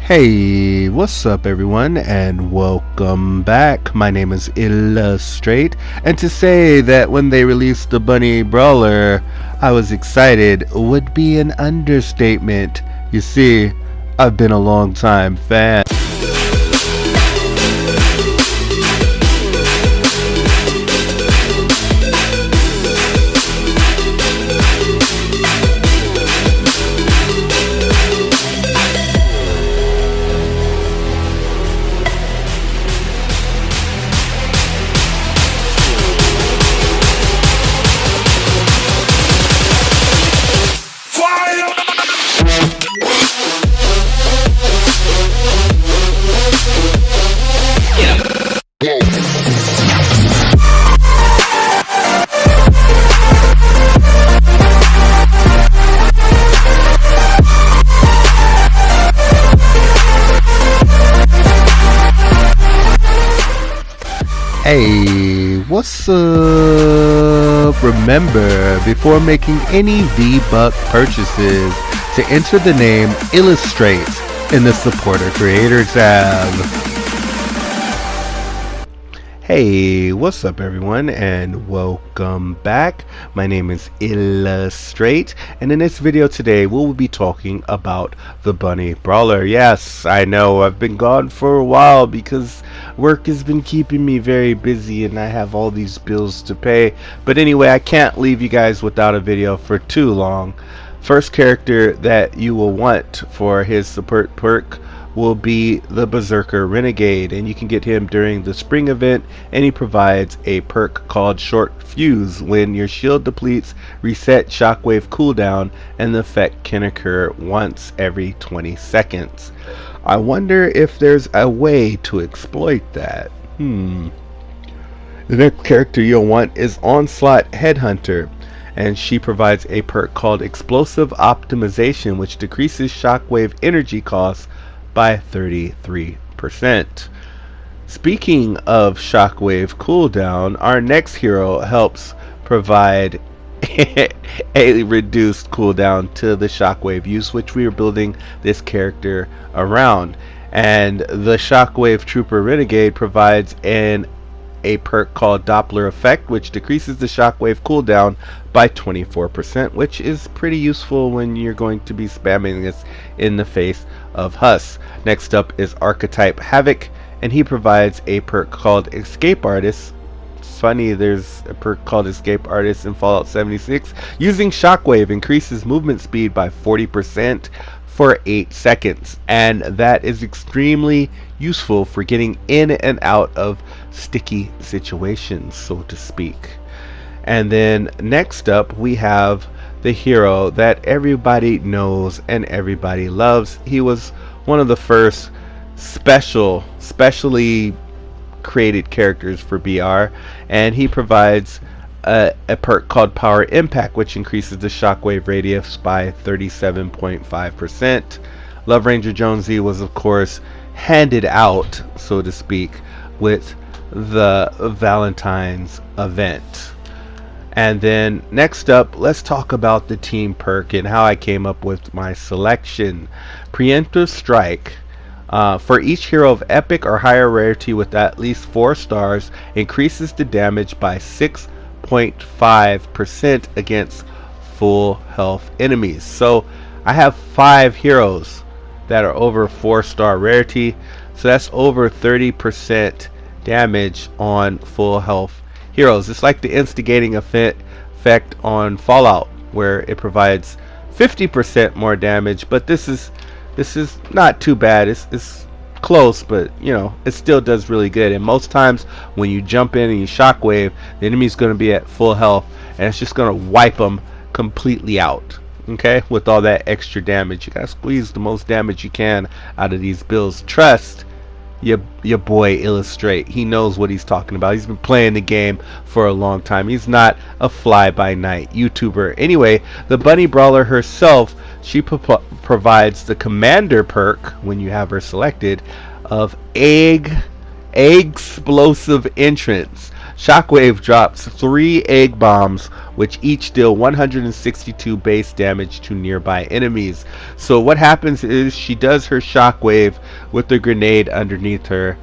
Hey, what's up everyone, and welcome back. My name is illahstrait, and to say that when they released the Bunny Brawler, I was excited would be an understatement. You see, I've been a long time fan. Hey, what's up? Remember, before making any V-Buck purchases, to enter the name illahstrait in the supporter creator tab. Hey, what's up everyone, and welcome back. My name is illahstrait, and in this video today we'll be talking about the Bunny Brawler. Yes, I know I've been gone for a while because work has been keeping me very busy and I have all these bills to pay. But anyway, I can't leave you guys without a video for too long. First character that you will want for his support perk will be the Berserker Renegade, and you can get him during the spring event, and he provides a perk called Short Fuse. When your shield depletes, reset Shockwave cooldown, and the effect can occur once every 20 seconds. I wonder if there's a way to exploit that. The next character you'll want is Onslaught Headhunter, and she provides a perk called Explosive Optimization, which decreases Shockwave energy costs by 33%. Speaking of Shockwave cooldown, our next hero helps provide a reduced cooldown to the Shockwave use, which we are building this character around. And the Shockwave Trooper Renegade provides a perk called Doppler Effect, which decreases the Shockwave cooldown by 24%, which is pretty useful when you're going to be spamming this in the face of Huss. Next up is Archetype Havoc, and he provides a perk called Escape Artist. It's funny, there's a perk called Escape Artist in Fallout 76. Using Shockwave increases movement speed by 40% for 8 seconds, and that is extremely useful for getting in and out of sticky situations, so to speak. And then next up we have the hero that everybody knows and everybody loves. He was one of the first specially created characters for BR, and he provides a perk called Power Impact, which increases the Shockwave radius by 37.5%. Love Ranger Jonesy was of course handed out, so to speak, with the Valentine's event. And then next up, let's talk about the team perk and how I came up with my selection. Preemptive Strike. For each hero of epic or higher rarity with at least 4 stars, increases the damage by 6.5% against full health enemies. So I have 5 heroes that are over 4-star rarity, so that's over 30% damage on full health heroes. It's like the instigating effect on Fallout, where it provides 50% more damage, but this is not too bad. It's close, but you know, it still does really good. And most times when you jump in and you Shockwave, the enemy's going to be at full health, and it's just going to wipe them completely out. Okay, with all that extra damage, you gotta squeeze the most damage you can out of these builds. Trust your boy illahstrait. He knows what he's talking about. He's been playing the game for a long time. He's not a fly-by-night YouTuber. Anyway, the Bunny Brawler herself, she provides the commander perk when you have her selected of explosive entrance. Shockwave drops 3 egg bombs, which each deal 162 base damage to nearby enemies. So what happens is she does her shockwave with the grenade underneath her,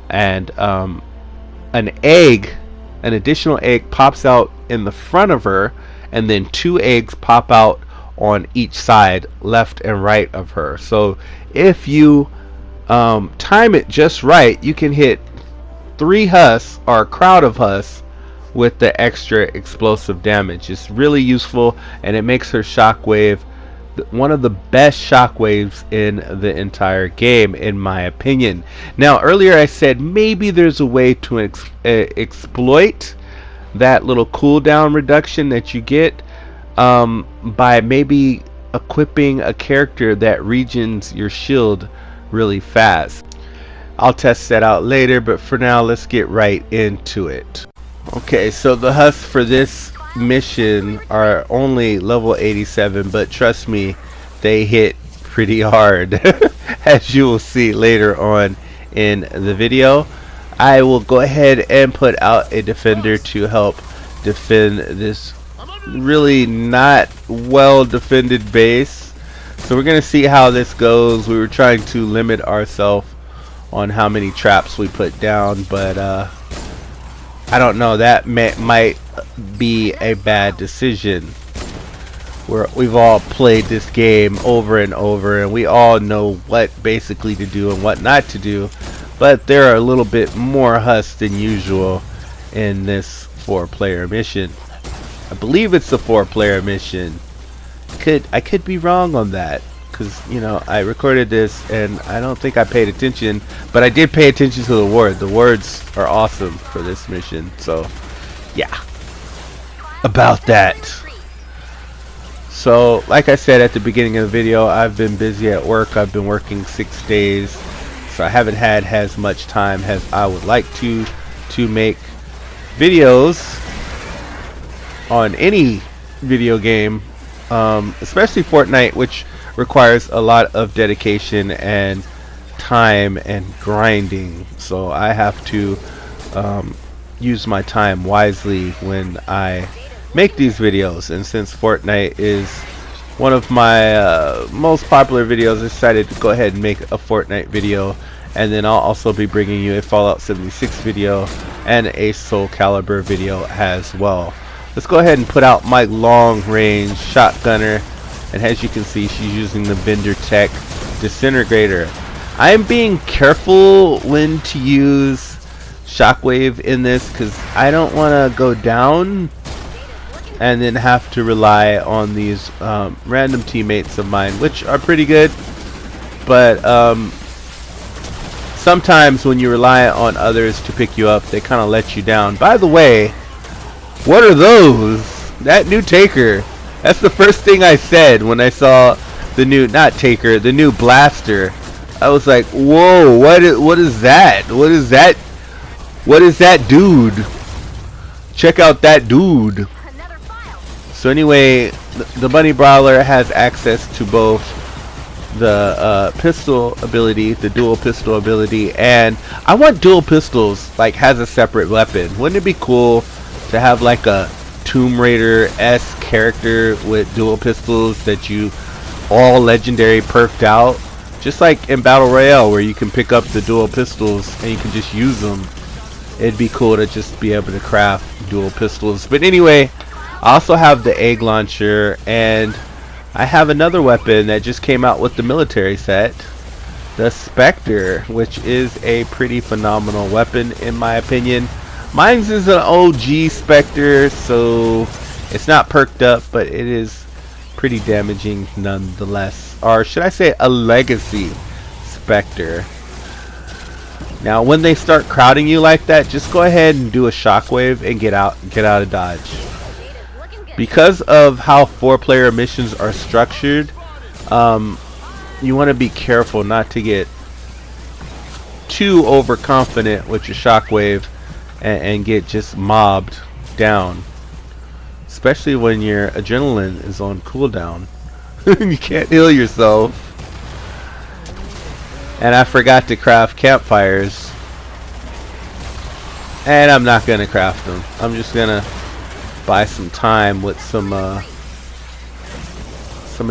and an additional egg pops out in the front of her, and then 2 eggs pop out on each side, left and right of her. So if you time it just right, you can hit 3 husks or a crowd of husks with the extra explosive damage. It's really useful, and it makes her shockwave one of the best shockwaves in the entire game, in my opinion. Now, earlier I said maybe there's a way to exploit that little cooldown reduction that you get by maybe equipping a character that regens your shield really fast. I'll test that out later, but for now let's get right into it. Okay, so the husks for this mission are only level 87, but trust me, they hit pretty hard as you will see later on in the video. I will go ahead and put out a defender to help defend this really not well defended base. So we're gonna see how this goes. We were trying to limit ourselves on how many traps we put down, but I don't know, that might be a bad decision. We've all played this game over and over, and we all know what basically to do and what not to do, but there are a little bit more husks than usual in this 4-player mission. I believe it's a 4-player mission. I could be wrong on that, because you know, I recorded this and I don't think I paid attention, but I did pay attention to the word. The words are awesome for this mission, so yeah, about that. So like I said at the beginning of the video, I've been busy at work. I've been working 6 days, so I haven't had as much time as I would like to make videos on any video game, especially Fortnite, which requires a lot of dedication and time and grinding. So I have to use my time wisely when I make these videos, and since Fortnite is one of my most popular videos, I decided to go ahead and make a Fortnite video, and then I'll also be bringing you a Fallout 76 video and a Soul Calibur video as well. Let's go ahead and put out my long range shotgunner, and as you can see, she's using the Bender Tech disintegrator. I am being careful when to use Shockwave in this, because I don't want to go down and then have to rely on these random teammates of mine, which are pretty good, but sometimes when you rely on others to pick you up, they kind of let you down. By the way, what are those? That new Taker. That's the first thing I said when I saw the new, not Taker, the new Blaster. I was like, whoa, what is that? What is that? What is that dude? Check out that dude. So anyway, the Bunny Brawler has access to both the pistol ability, the dual pistol ability, and I want dual pistols like has a separate weapon. Wouldn't it be cool to have like a Tomb Raider-esque character with dual pistols that you all legendary perked out, just like in Battle Royale where you can pick up the dual pistols and you can just use them. It'd be cool to just be able to craft dual pistols. But anyway, I also have the egg launcher, and I have another weapon that just came out with the military set, the Spectre, which is a pretty phenomenal weapon in my opinion. Mine's is an OG Spectre, so it's not perked up, but it is pretty damaging nonetheless. Or should I say a legacy Spectre. Now when they start crowding you like that, just go ahead and do a shockwave and get out of dodge. Because of how 4-player missions are structured, you want to be careful not to get too overconfident with your shockwave and get just mobbed down, especially when your adrenaline is on cooldown. You can't heal yourself. And I forgot to craft campfires. And I'm not gonna craft them. I'm just gonna buy some time with some of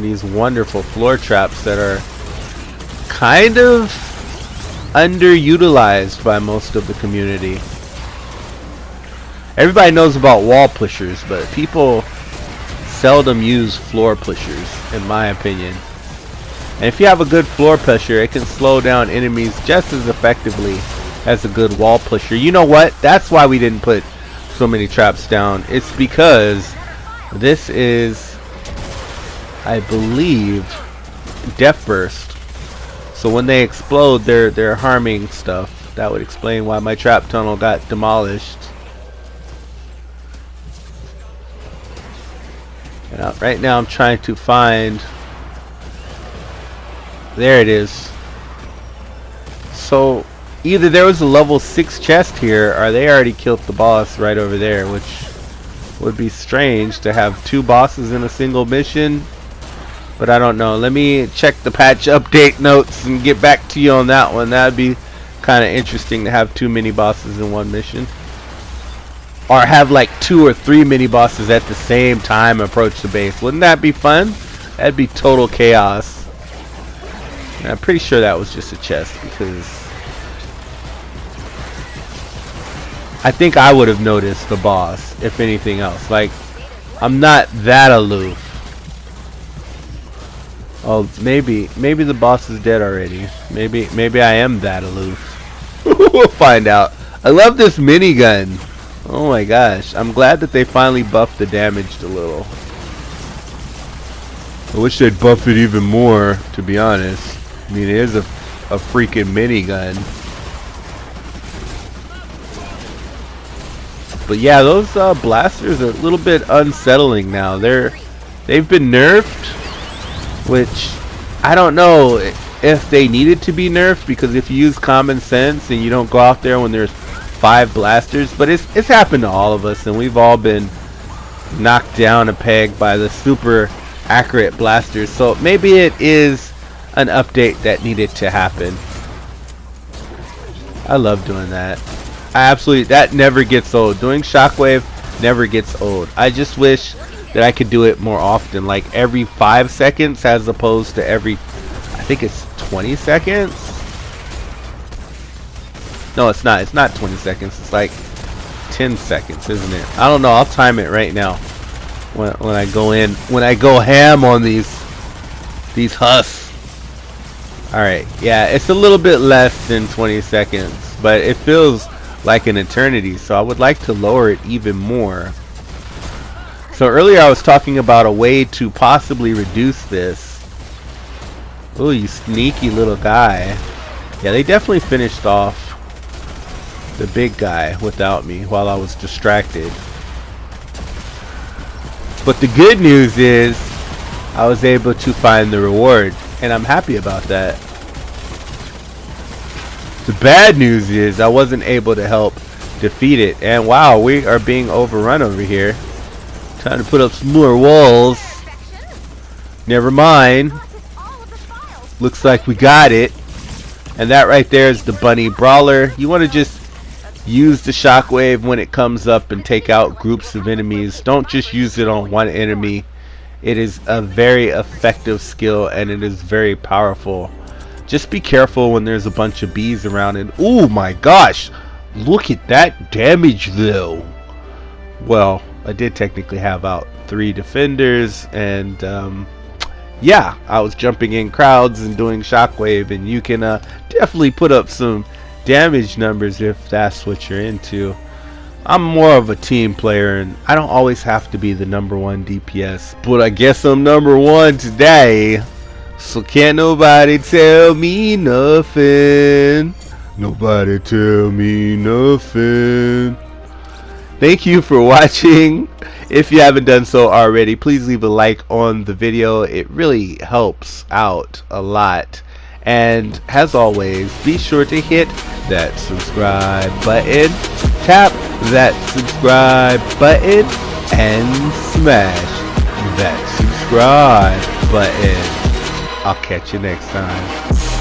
these wonderful floor traps that are kind of underutilized by most of the community. Everybody knows about wall pushers, but people seldom use floor pushers, in my opinion. And if you have a good floor pusher, it can slow down enemies just as effectively as a good wall pusher. You know what? That's why we didn't put so many traps down. It's because this is, I believe, Death Burst. So when they explode, they're harming stuff. That would explain why my trap tunnel got demolished. And right now I'm trying to find. There it is. So either there was a level 6 chest here, or they already killed the boss right over there, which would be strange to have 2 bosses in a single mission. But I don't know. Let me check the patch update notes and get back to you on that one. That'd be kind of interesting to have 2 mini bosses in one mission. Or have like 2 or 3 mini bosses at the same time approach the base. Wouldn't that be fun? That'd be total chaos. And I'm pretty sure that was just a chest, because I think I would have noticed the boss if anything else. Like, I'm not that aloof. Oh, maybe the boss is dead already. Maybe I am that aloof. We'll find out. I love this minigun. Oh my gosh. I'm glad that they finally buffed the damage a little. I wish they'd buff it even more, to be honest. I mean, it is a freaking minigun. But yeah, those blasters are a little bit unsettling now. They've been nerfed. Which, I don't know if they needed to be nerfed, because if you use common sense and you don't go out there when there's 5 blasters, but it's happened to all of us, and we've all been knocked down a peg by the super accurate blasters. So maybe it is an update that needed to happen. I love doing that. That never gets old. Doing Shockwave never gets old. I just wish that I could do it more often, like every 5 seconds as opposed to every, I think it's 20 seconds. No, it's not. It's not 20 seconds. It's like 10 seconds, isn't it? I don't know. I'll time it right now. When I go in, when I go ham on these husks. All right. Yeah, it's a little bit less than 20 seconds, but it feels like an eternity. So I would like to lower it even more. So earlier I was talking about a way to possibly reduce this. Oh, you sneaky little guy. Yeah, they definitely finished off the big guy without me while I was distracted. But the good news is I was able to find the reward, and I'm happy about that. The bad news is I wasn't able to help defeat it. And wow, we are being overrun over here. Time to put up some more walls. Never mind. Looks like we got it. And that right there is the Bunny Brawler. You want to just use the Shockwave when it comes up and take out groups of enemies. Don't just use it on one enemy. It is a very effective skill, and it is very powerful. Just be careful when there's a bunch of bees around. And oh my gosh, look at that damage though. Well, I did technically have out 3 defenders, and yeah, I was jumping in crowds and doing Shockwave, and you can definitely put up some damage numbers if that's what you're into. I'm more of a team player, and I don't always have to be the #1 DPS, but I guess I'm #1 today, so can't nobody tell me nothing. Nobody tell me nothing. Thank you for watching. If you haven't done so already, please leave a like on the video. It really helps out a lot. And as always, be sure to hit that subscribe button, tap that subscribe button, and smash that subscribe button. I'll catch you next time.